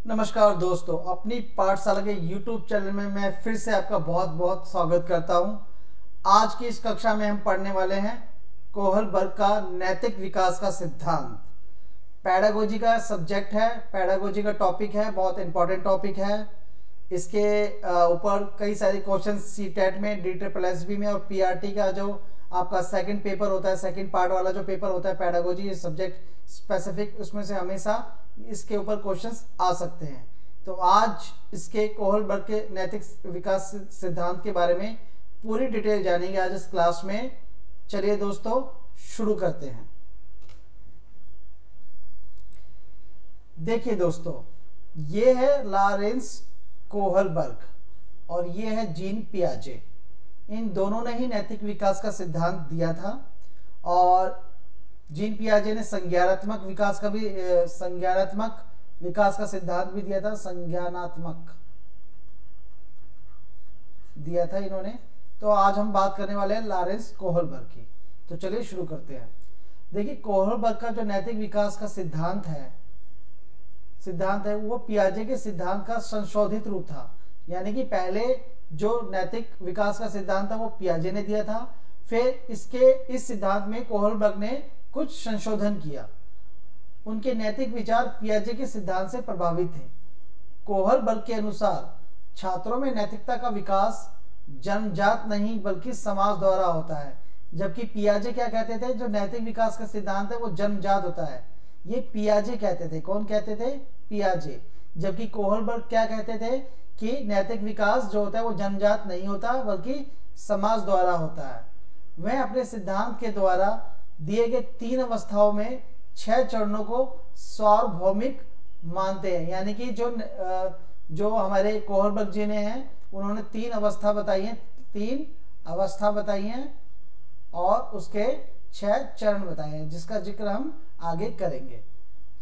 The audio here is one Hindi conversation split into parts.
नमस्कार दोस्तों, अपनी पाठशाला के YouTube चैनल में मैं फिर से आपका बहुत बहुत स्वागत करता हूं। आज की इस कक्षा में हम पढ़ने वाले हैं कोहलबर्ग का नैतिक विकास का सिद्धांत। पैडागोजी का सब्जेक्ट है, पैडागोजी का टॉपिक है, बहुत इंपॉर्टेंट टॉपिक है। इसके ऊपर कई सारे क्वेश्चन CTET में, DSSB में और PRT का जो आपका सेकंड पेपर होता है, सेकंड पार्ट वाला जो पेपर होता है पैडागोजी, ये सब्जेक्ट स्पेसिफिक, उसमें से हमेशा इसके ऊपर क्वेश्चंस आ सकते हैं। तो आज इसके कोहलबर्ग के नैतिक विकास सिद्धांत के बारे में पूरी डिटेल जानेंगे आज इस क्लास में। चलिए दोस्तों शुरू करते हैं। देखिए दोस्तों, ये है लॉरेंस कोहलबर्ग और ये है जीन पियाजे। इन दोनों ने ही नैतिक विकास का सिद्धांत दिया था और जीन पियाजे ने संज्ञानात्मक विकास का सिद्धांत भी दिया था, संज्ञानात्मक दिया था इन्होंने। तो आज हम बात करने वाले हैं लॉरेंस कोहलबर्ग की। तो चलिए शुरू करते हैं। देखिए, कोहलबर्ग का जो नैतिक विकास का सिद्धांत है वो पियाजे के सिद्धांत का संशोधित रूप था। यानी कि पहले जो नैतिक विकास का सिद्धांत था वो पियाजे ने दिया था, फिर इस सिद्धांत में कोहलबर्ग ने कुछ संशोधन किया। उनके नैतिक विचार पियाजे के सिद्धांत से प्रभावित थे। कोहलबर्ग के अनुसार छात्रों में नैतिकता का विकास जन्मजात नहीं बल्कि समाज द्वारा होता है, जबकि पियाजे क्या कहते थे, जो नैतिक विकास का सिद्धांत है वो जन्मजात होता है, ये पियाजे कहते थे। कौन कहते थे? पियाजे। जबकि कोहलबर्ग क्या कहते थे कि नैतिक विकास जो होता है वो जन्मजात नहीं होता बल्कि समाज द्वारा होता है। वह अपने सिद्धांत के द्वारा दिए गए 3 अवस्थाओं में 6 चरणों को सार्वभौमिक मानते हैं। यानी कि जो हमारे कोहलबर्ग जी ने हैं उन्होंने 3 अवस्था बताई हैं और उसके 6 चरण बताए हैं, जिसका जिक्र हम आगे करेंगे।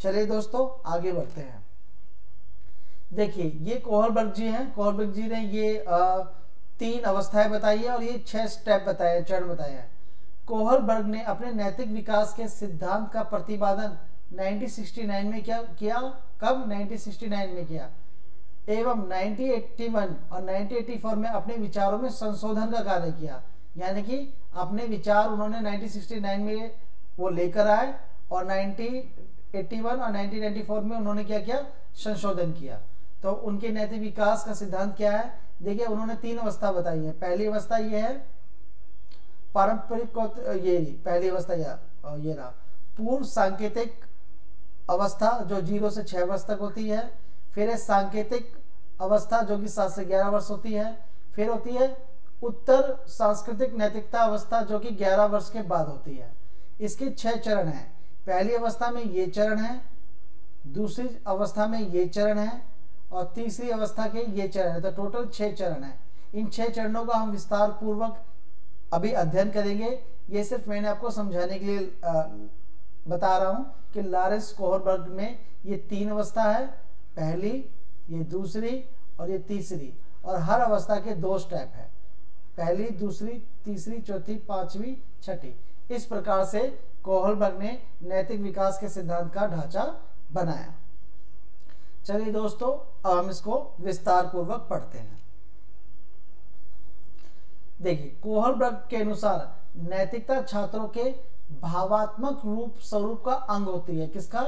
चलिए दोस्तों आगे बढ़ते हैं। देखिए, ये कोहलबर्ग जी हैं। कोहलबर्ग जी ने ये 3 अवस्थाएं बताई है और ये 6 स्टेप बताए हैं, चरण बताए हैं। कोहलबर्ग ने अपने नैतिक विकास के सिद्धांत का प्रतिपादन 1969 में किया। कब? 1969 में किया। एवं 1981 और 1984 में अपने विचारों में संशोधन का कार्य किया। यानी कि अपने विचार उन्होंने 1969 में वो लेकर आए और 1981 और 1994 में उन्होंने क्या किया? संशोधन किया। तो उनके नैतिक विकास का सिद्धांत क्या है? देखिए, उन्होंने 3 अवस्था बताई है। पहली अवस्था ये है पारंपरिक, पहली अवस्था ये रहा पूर्व सांकेतिक अवस्था जो 0 से 6 वर्ष तक होती है। फिर है सांकेतिक अवस्था जो कि 7 से 11 वर्ष होती है। फिर होती है उत्तर सांस्कृतिक नैतिकता अवस्था जो कि 11 वर्ष के बाद होती है। इसके 6 चरण हैं। पहली अवस्था में ये चरण है, दूसरी अवस्था में ये चरण है और तीसरी अवस्था के ये चरण है। तो टोटल 6 चरण है। इन 6 चरणों का हम विस्तार पूर्वक अभी अध्ययन करेंगे। ये सिर्फ मैंने आपको समझाने के लिए बता रहा हूं कि लॉरेंस कोहलबर्ग में ये 3 अवस्था है, पहली, ये दूसरी और ये तीसरी, और हर अवस्था के 2 स्टेप है, पहली, दूसरी, तीसरी, चौथी, 5वीं, 6ठी। इस प्रकार से कोहलबर्ग ने नैतिक विकास के सिद्धांत का ढांचा बनाया। चलिए दोस्तों, अब हम इसको विस्तार पूर्वक पढ़ते हैं। देखिए, कोहलबर्ग के अनुसार नैतिकता छात्रों के भावात्मक स्वरूप का अंग होती है। किसका?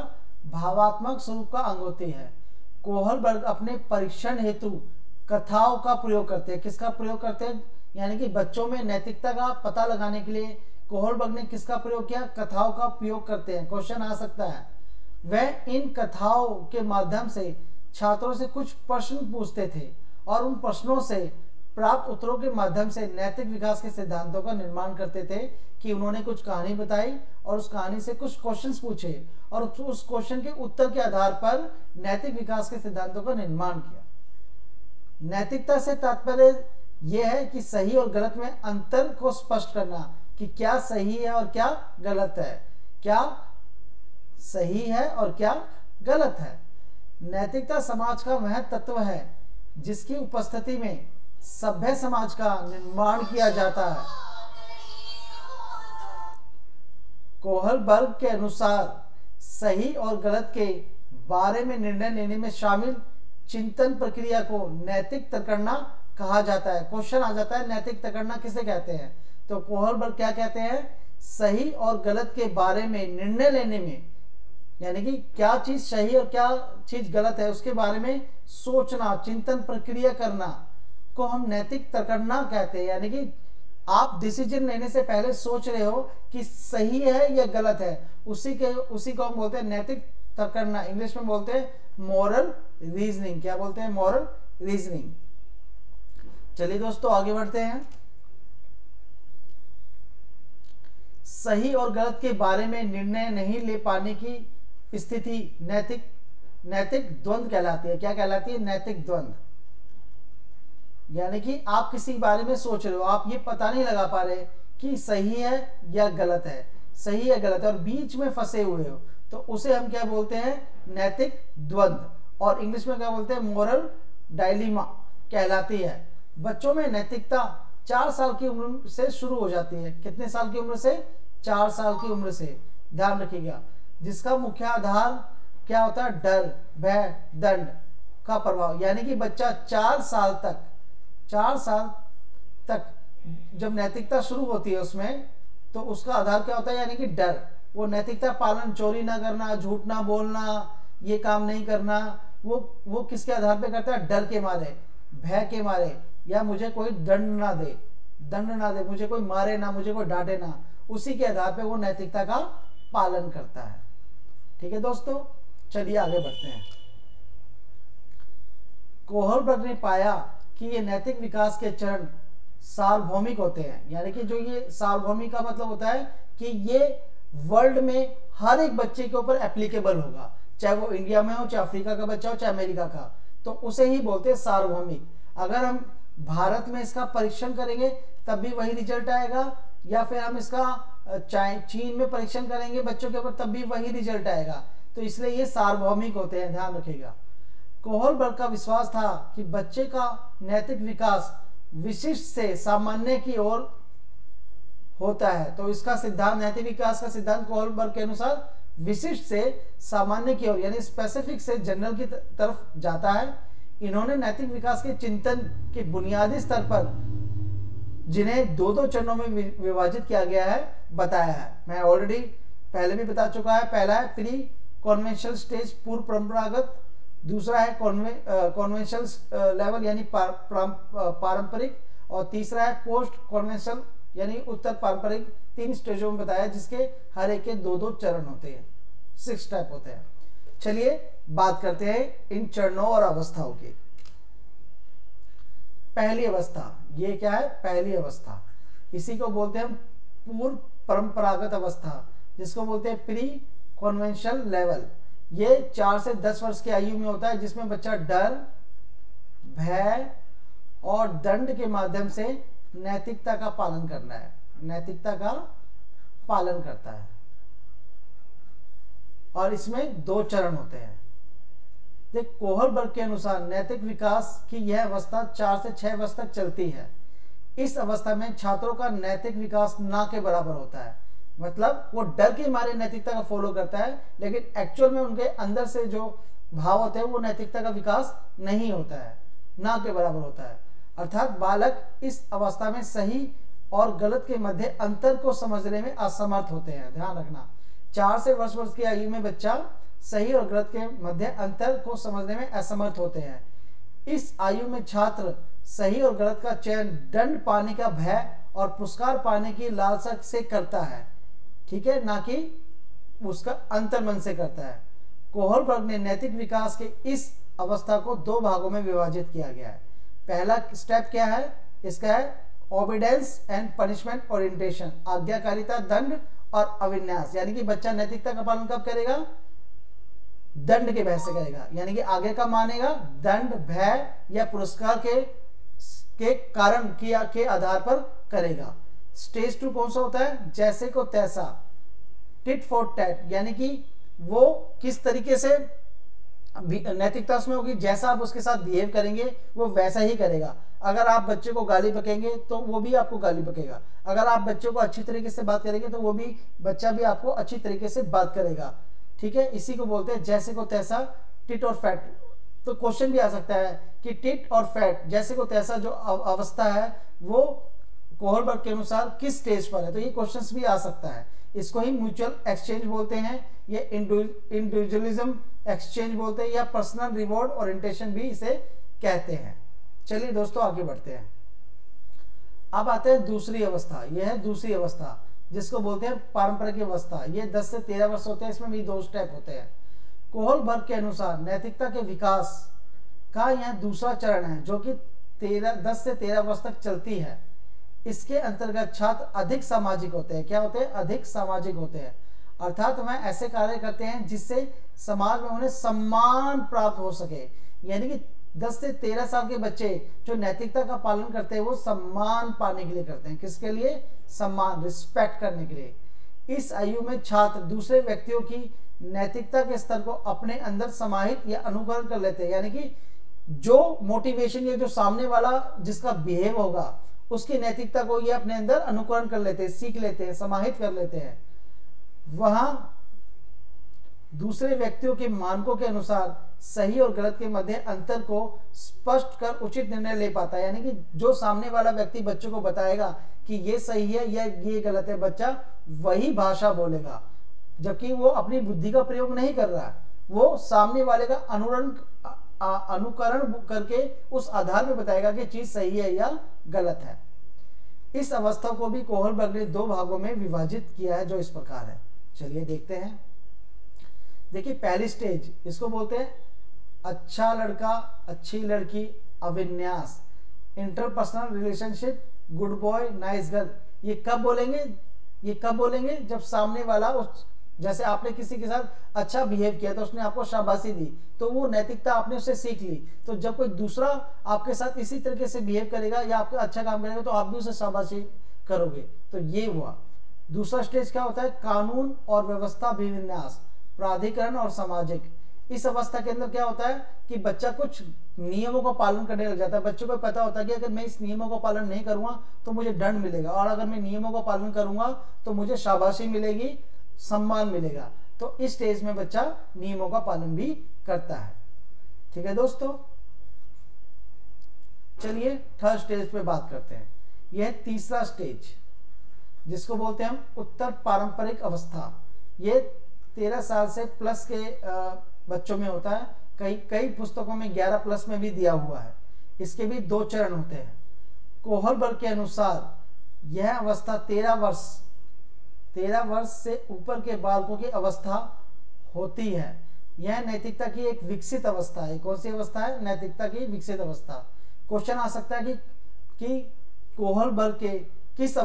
भावात्मक स्वरूप का अंग होती है। कोहलबर्ग अपने परीक्षण हेतु कथाओं का प्रयोग करते हैं। किसका प्रयोग करते हैं? यानी कि बच्चों में नैतिकता का पता लगाने के लिए कोहलबर्ग ने किसका प्रयोग किया? कथाओं का प्रयोग करते हैं। क्वेश्चन आ सकता है। वह इन कथाओं के माध्यम से छात्रों से कुछ प्रश्न पूछते थे और उन प्रश्नों से प्राप्त उत्तरों के माध्यम से नैतिक विकास के सिद्धांतों का निर्माण करते थे। कि उन्होंने कुछ कहानी बताई और उस कहानी से कुछ क्वेश्चंस पूछे और उस क्वेश्चन के उत्तर के आधार पर नैतिक विकास के सिद्धांतों का निर्माण किया। नैतिकता से तात्पर्य यह है कि सही और गलत में अंतर को स्पष्ट करना, कि क्या सही है और क्या गलत है, क्या सही है और क्या गलत है। नैतिकता समाज का वह तत्व है जिसकी उपस्थिति में सभ्य समाज का निर्माण किया जाता है। कोहलबर्ग के अनुसार सही और गलत के बारे में निर्णय लेने में शामिल चिंतन प्रक्रिया को नैतिक तर्कना कहा जाता है। क्वेश्चन आ जाता है नैतिक तर्कना किसे कहते हैं, तो कोहलबर्ग क्या कहते हैं, सही और गलत के बारे में निर्णय लेने में, यानी कि क्या चीज सही और क्या चीज गलत है उसके बारे में सोचना, चिंतन प्रक्रिया करना को हम नैतिक तर्कना कहते हैं। यानी कि आप डिसीजन लेने से पहले सोच रहे हो कि सही है या गलत है, उसी को हम बोलते हैं नैतिक तर्कना। इंग्लिश में बोलते हैं मॉरल रीजनिंग। क्या बोलते हैं, मॉरल रीजनिंग। चलिए दोस्तों आगे बढ़ते हैं। सही और गलत के बारे में निर्णय नहीं ले पाने की स्थिति नैतिक द्वंद्व कहलाती है। क्या कहलाती है, नैतिक द्वंद्व। यानी कि आप किसी बारे में सोच रहे हो, आप ये पता नहीं लगा पा रहे कि सही है या गलत है, सही है गलत है, और बीच में फंसे हुए हो, तो उसे हम क्या बोलते हैं, नैतिक द्वंद्व। और इंग्लिश में क्या बोलते हैं, मोरल डायलिमा कहलाती है। बच्चों में नैतिकता 4 साल की उम्र से शुरू हो जाती है। कितने साल की उम्र से, 4 साल की उम्र से, ध्यान रखिएगा। जिसका मुख्य आधार क्या होता है, डर, भय, दंड का प्रभाव। यानी कि बच्चा 4 साल तक जब नैतिकता शुरू होती है उसमें, तो उसका आधार क्या होता है, यानी कि डर। वो नैतिकता पालन, चोरी ना करना, झूठ ना बोलना, ये काम नहीं करना, वो किसके आधार पे करता है, डर के मारे, भय के मारे, या मुझे कोई दंड ना दे, मुझे कोई मारे ना, मुझे कोई डांटे ना, उसी के आधार पे वो नैतिकता का पालन करता है। ठीक है दोस्तों, चलिए आगे बढ़ते हैं। कोहलबर्ग ने पाया कि ये नैतिक विकास के चरण सार्वभौमिक होते हैं। यानी कि जो ये सार्वभौमिक का मतलब होता है कि ये वर्ल्ड में हर एक बच्चे के ऊपर एप्लीकेबल होगा, चाहे वो इंडिया में हो, चाहे अफ्रीका का बच्चा हो, चाहे अमेरिका का, तो उसे ही बोलते हैं सार्वभौमिक। अगर हम भारत में इसका परीक्षण करेंगे तब भी वही रिजल्ट आएगा, या फिर हम इसका चीन में परीक्षण करेंगे बच्चों के ऊपर तब भी वही रिजल्ट आएगा। तो इसलिए ये सार्वभौमिक होते हैं, ध्यान रखिएगा। कोहलबर्ग का विश्वास था कि बच्चे का नैतिक विकास विशिष्ट से सामान्य की ओर होता है। तो इसका सिद्धांत, नैतिक विकास का सिद्धांत कोहलबर्ग के अनुसार विशिष्ट से सामान्य की ओर, यानी स्पेसिफिक से जनरल की तरफ जाता है। इन्होंने नैतिक विकास के चिंतन के बुनियादी स्तर पर, जिन्हें 2 चरणों में विभाजित किया गया है, बताया है। मैं ऑलरेडी पहले भी बता चुका है। पहला है प्री कॉन्वेंशनल स्टेज, पूर्व परंपरागत। दूसरा है कॉन्वेंशनल लेवल यानी पारंपरिक, और तीसरा है पोस्ट कॉन्वेंशनल यानी उत्तर पारंपरिक। 3 स्टेजों में बताया, जिसके हर एक के 2 चरण होते हैं, 6 स्टेप होते हैं। चलिए बात करते हैं इन चरणों और अवस्थाओं की। पहली अवस्था, ये क्या है, पहली अवस्था, इसी को बोलते हैं पूर्व परंपरागत अवस्था, जिसको बोलते हैं प्री कॉन्वेंशनल लेवल। ये 4 से 10 वर्ष की आयु में होता है, जिसमें बच्चा डर, भय और दंड के माध्यम से नैतिकता का पालन करना है, नैतिकता का पालन करता है। और इसमें 2 चरण होते हैं। देख, कोहलबर्ग के अनुसार नैतिक विकास की यह अवस्था 4 से 6 वर्ष तक चलती है। इस अवस्था में छात्रों का नैतिक विकास ना के बराबर होता है। मतलब वो डर के मारे नैतिकता का फॉलो करता है, लेकिन एक्चुअल में उनके अंदर से जो भाव होते हैं वो नैतिकता का विकास नहीं होता है, ना के बराबर होता है। अर्थात बालक इस अवस्था में सही और गलत के मध्य अंतर को समझने में असमर्थ होते हैं। ध्यान रखना, 4 से 10 वर्ष की आयु में बच्चा सही और गलत के मध्य अंतर को समझने में असमर्थ होते हैं। इस आयु में छात्र सही और गलत का चयन दंड पाने का भय और पुरस्कार पाने की लालसा से करता है, ठीक है, ना कि उसका अंतर्मन से करता है। कोहलबर्ग ने नैतिक विकास के इस अवस्था को 2 भागों में विभाजित किया गया है। पहला स्टेप क्या है इसका, है ओबीडेंस एंड पनिशमेंट ओरिएंटेशन, आज्ञाकारिता, दंड और अविन्यास। यानी कि बच्चा नैतिकता का पालन कब करेगा, दंड के भय से करेगा, यानी कि आगे का मानेगा, दंड, भय या पुरस्कार के कारण के आधार पर करेगा। स्टेज 2 कौन सा होता है, जैसे को तैसा, टिट फॉर टैट, यानी कि वो किस तरीके से नैतिकता उसमें होगी, जैसा आप उसके साथ बिहेव करेंगे वो वैसा ही करेगा। अगर आप बच्चे को गाली बकेंगे तो वो भी आपको गाली बकेगा, अगर आप बच्चे को अच्छी तरीके से बात करेंगे तो वो भी बच्चा भी आपको अच्छी तरीके से बात करेगा, ठीक है, इसी को बोलते हैं जैसे को तैसा, टिट और फैट। तो क्वेश्चन भी आ सकता है कि टिट और फैट, जैसे को तैसा जो अवस्था है वो कोहलबर्ग के अनुसार किस स्टेज पर है, तो ये क्वेश्चंस भी आ सकता है। इसको ही म्यूचुअल एक्सचेंज बोलते हैं, ये इंडिविजुअलिज्म एक्सचेंज बोलते हैं, या पर्सनल रिवॉर्ड ओरिएंटेशन भी इसे कहते हैं। चलिए दोस्तों आगे बढ़ते हैं। अब आते हैं दूसरी अवस्था। यह है दूसरी अवस्था जिसको बोलते हैं पारंपरिक अवस्था। ये 10 से 13 वर्ष होते हैं, इसमें भी 2 स्टेप होते हैं। कोहलबर्ग के अनुसार नैतिकता के विकास का यह दूसरा चरण है जो कि 10 से 13 वर्ष तक चलती है। इसके अंतर्गत छात्र अधिक सामाजिक होते हैं। क्या होते हैं? अधिक सामाजिक होते हैं, अर्थात वह ऐसे कार्य करते हैं जिससे समाज में उन्हें सम्मान प्राप्त हो सके। यानी कि 10 से 13 साल के बच्चे जो नैतिकता का पालन करते हैं वो सम्मान पाने के लिए करते हैं। किसके लिए? सम्मान, रिस्पेक्ट करने के लिए। इस आयु में छात्र दूसरे व्यक्तियों की नैतिकता के स्तर को अपने अंदर समाहित या अनुकरण कर लेते हैं। यानी कि जो मोटिवेशन या जो सामने वाला जिसका बिहेव होगा उसकी नैतिकता को ये अपने अंदर अनुकरण कर लेते हैं, सीख लेते हैं, समाहित कर लेते हैं। वहां दूसरे व्यक्तियों के मानकों के अनुसार सही और गलत के मध्य अंतर को स्पष्ट कर उचित निर्णय ले पाता है। यानी कि जो सामने वाला व्यक्ति बच्चों को बताएगा कि ये सही है या ये गलत है, बच्चा वही भाषा बोलेगा, जबकि वो अपनी बुद्धि का प्रयोग नहीं कर रहा है, वो सामने वाले का अनुकरण करके उस आधार में बताएगा कि चीज सही है या गलत है। इस अवस्था को भी कोहलबर्ग ने 2 भागों में विभाजित किया है जो इस प्रकार है। चलिए देखते हैं। देखिए पहली स्टेज, इसको बोलते हैं अच्छा लड़का अच्छी लड़की अविन्यास, interpersonal relationship, good boy nice girl. ये कब बोलेंगे? ये कब बोलेंगे? जब सामने वाला उस, जैसे आपने किसी के साथ अच्छा बिहेव किया तो उसने आपको शाबाशी दी, तो वो नैतिकता आपने उससे सीख ली। तो जब कोई दूसरा आपके साथ इसी तरीके से बिहेव करेगा या आपका अच्छा काम करेगा तो आप भी उसे शाबाशी करोगे। तो ये हुआ। दूसरा स्टेज क्या होता है? कानून और व्यवस्था अभिविन्यास, प्राधिकरण और सामाजिक। इस अवस्था के अंदर क्या होता है कि बच्चा कुछ नियमों का पालन करने लग जाता है। बच्चों को पता होता है कि अगर मैं इस नियमों का पालन नहीं करूंगा तो मुझे दंड मिलेगा, और अगर मैं नियमों का पालन करूंगा तो मुझे शाबाशी मिलेगी, सम्मान मिलेगा। तो इस स्टेज में बच्चा नियमों का पालन भी करता है। ठीक है दोस्तों, चलिए थर्ड स्टेज पे बात करते हैं। यह तीसरा स्टेज जिसको बोलते हैं हम उत्तर पारंपरिक अवस्था। ये 13 साल से प्लस के बच्चों में होता है। कई पुस्तकों में 11 प्लस में भी दिया हुआ है। इसके भी 2 चरण होते हैं। कोहलबर्ग के अनुसार यह अवस्था 13 वर्ष से ऊपर के बालकों की अवस्था होती है। यह नैतिकता की एक विकसित अवस्था है। कौन सी अवस्था है? नैतिकता की विकसित अवस्था। क्वेश्चन आ सकता है कि कोहलबर्ग के किस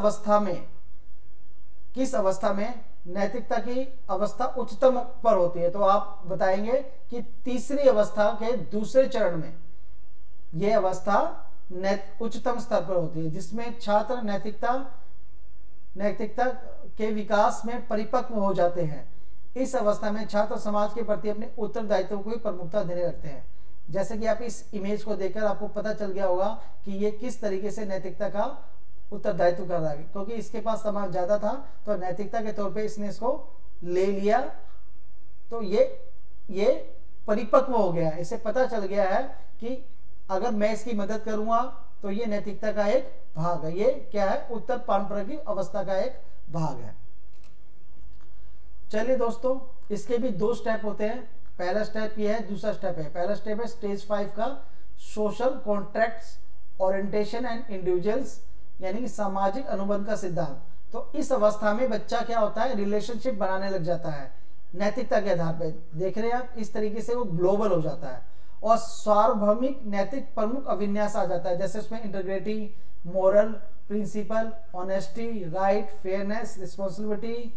अवस्था में नैतिकता की अवस्था उच्चतम पर होती है? तो आप बताएंगे कि तीसरी अवस्था के दूसरे चरण में यह अवस्था उच्चतम स्तर पर होती है, जिसमें छात्र नैतिकता के विकास में परिपक्व हो जाते हैं। इस अवस्था में छात्र समाज के प्रति अपने उत्तरदायित्व को ही प्रमुखता देने लगते हैं। जैसे कि आप इस इमेज को देखकर आपको पता चल गया होगा कि ये किस तरीके से नैतिकता का उत्तरदायित्व कर रहा है, क्योंकि इसके पास समाज ज्यादा था तो नैतिकता के तौर पे इसने इसको ले लिया, तो ये परिपक्व हो गया। इसे पता चल गया है कि अगर मैं इसकी मदद करूंगा तो ये नैतिकता का एक भाग है। ये क्या है? उत्तर पारंपरिक अवस्था का एक भाग है। चलिए दोस्तों, इसके भी 2 स्टेप होते हैं। पहला स्टेप ये है, दूसरा स्टेप है। पहला स्टेप है स्टेज 5 का social contracts orientation and individuals, यानी कि सामाजिक अनुबंध का सिद्धांत। तो इस अवस्था में बच्चा क्या होता है? रिलेशनशिप बनाने लग जाता है नैतिकता के आधार पर। देख रहे हैं आप, इस तरीके से वो ग्लोबल हो जाता है और सार्वभौमिक नैतिक प्रमुख अभिन्यास आ जाता है। जैसे उसमें integrity, moral principle, honesty, right, fairness, responsibility,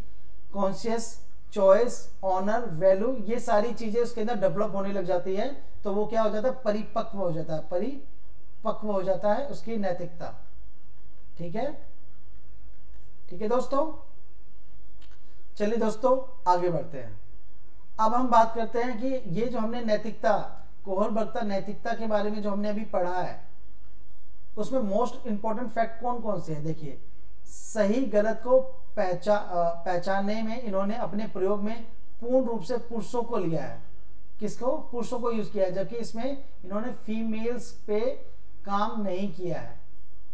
conscious, choice, honour, value, ये सारी चीजें उसके अंदर डेवलप होने लग जाती है। तो वो क्या हो जाता है? परिपक्व हो जाता है उसकी नैतिकता। ठीक है दोस्तों, चलिए दोस्तों आगे बढ़ते हैं। अब हम बात करते हैं कि ये जो हमने नैतिकता, कोहलबर्ग नैतिकता के बारे में जो हमने अभी पढ़ा है, उसमें मोस्ट इंपॉर्टेंट फैक्ट कौन कौन से है? देखिए, सही गलत को पहचानने में इन्होंने अपने प्रयोग में पूर्ण रूप से पुरुषों को लिया है। किसको? पुरुषों को यूज किया है, जबकि इसमें इन्होंने फीमेल्स पे काम नहीं किया है।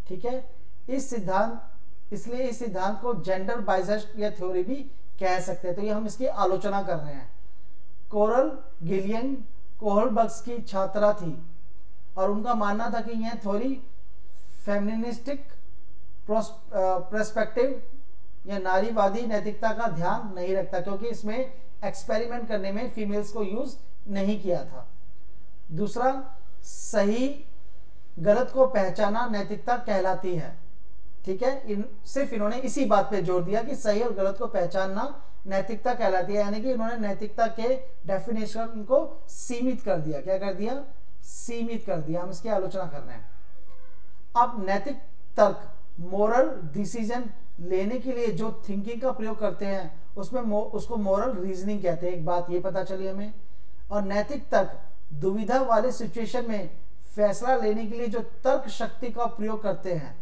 ठीक है, इसलिए इस सिद्धांत को जेंडर बाइस्ड या थ्योरी भी कह सकते हैं। तो ये हम इसकी आलोचना कर रहे हैं। कोरल गिलियन कोहलबर्ग की छात्रा थी और उनका मानना था कि यह थ्योरी फेमिनिस्टिक पर्सपेक्टिव या नारीवादी नैतिकता का ध्यान नहीं रखता, क्योंकि इसमें एक्सपेरिमेंट करने में फीमेल्स को यूज नहीं किया था। दूसरा, सही गलत को पहचाना नैतिकता कहलाती है। ठीक है, सिर्फ इन्होंने इसी बात पे जोर दिया कि सही और गलत को पहचानना नैतिकता कहलाती है, यानी कि इन्होंने नैतिकता के डेफिनेशन को सीमित कर दिया। क्या कर दिया? सीमित कर दिया। हम इसकी आलोचना कर रहे हैं। अब नैतिक तर्क मोरल डिसीजन लेने के लिए जो थिंकिंग का प्रयोग करते हैं उसमें उसको मोरल रीजनिंग कहते हैं। एक बात ये पता चली हमें। और नैतिक तर्क दुविधा वाले सिचुएशन में फैसला लेने के लिए जो तर्क शक्ति का प्रयोग करते हैं,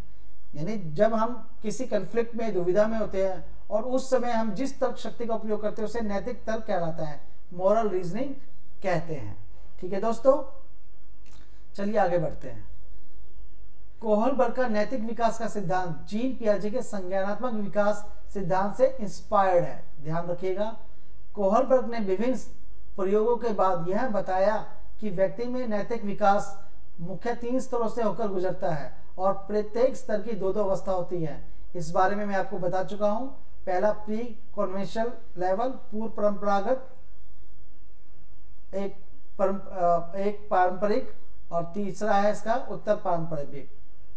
यानी जब हम किसी कन्फ्लिक्ट में, दुविधा में होते हैं और उस समय हम जिस तर्क शक्ति का प्रयोग करते हैं उसे नैतिक तर्क कहलाता है, मोरल रीजनिंग कहते हैं। ठीक है दोस्तों, चलिए आगे बढ़ते हैं। कोहलबर्ग का नैतिक विकास का सिद्धांत जीन पियाजे के संज्ञानात्मक विकास सिद्धांत से इंस्पायर्ड है। ध्यान रखिएगा, कोहलबर्ग ने विभिन्न प्रयोगों के बाद यह बताया कि व्यक्ति में नैतिक विकास मुख्य 3 स्तरों से होकर गुजरता है और प्रत्येक स्तर की 2 अवस्था होती है। इस बारे में मैं आपको बता चुका हूं। पहला प्री कॉन्वेंशनल लेवल, पूर्व परंपरागत, एक पारंपरिक, और तीसरा है इसका उत्तर पारंपरिक।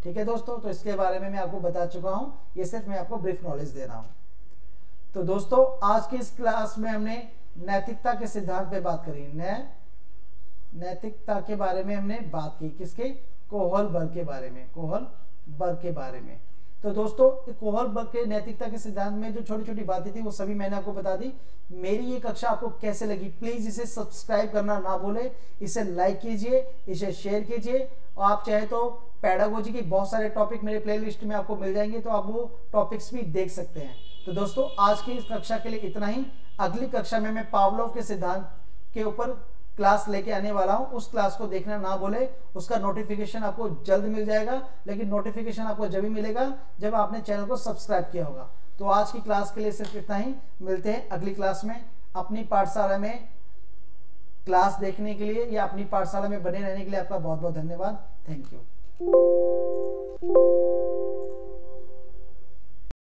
ठीक है दोस्तों, तो इसके बारे में मैं आपको बता चुका हूं। ये सिर्फ मैं आपको ब्रीफ नॉलेज दे रहा हूं। तो दोस्तों, आज की इस क्लास में हमने नैतिकता के सिद्धांत पे बात करी। नैतिकता के बारे में हमने बात की। किसके? कोहलबर्ग के बारे में। कोहलबर्ग के बारे में। तो दोस्तों, कोहलबर्ग के नैतिकता के सिद्धांत में जो छोटी छोटी बातें थी वो सभी मैंने आपको बता दी। मेरी ये कक्षा आपको कैसे लगी, प्लीज इसे सब्सक्राइब करना ना भूले, इसे लाइक कीजिए, इसे शेयर कीजिए। और आप चाहे तो पेडागोजी की बहुत सारे टॉपिक मेरे प्लेलिस्ट में आपको मिल जाएंगे, तो आप वो टॉपिक्स भी देख सकते हैं। तो दोस्तों, आज की इस कक्षा के लिए इतना ही। अगली कक्षा में मैं पावलोव के सिद्धांत के ऊपर क्लास लेके आने वाला हूं। उस क्लास को देखना ना भूले। उसका नोटिफिकेशन आपको जल्द मिल जाएगा, लेकिन नोटिफिकेशन आपको जब भी मिलेगा जब आपने चैनल को सब्सक्राइब किया होगा। तो आज की क्लास के लिए सिर्फ इतना ही। मिलते हैं अगली क्लास में। अपनी पाठशाला में क्लास देखने के लिए या अपनी पाठशाला में बने रहने के लिए आपका बहुत बहुत धन्यवाद। Thank you.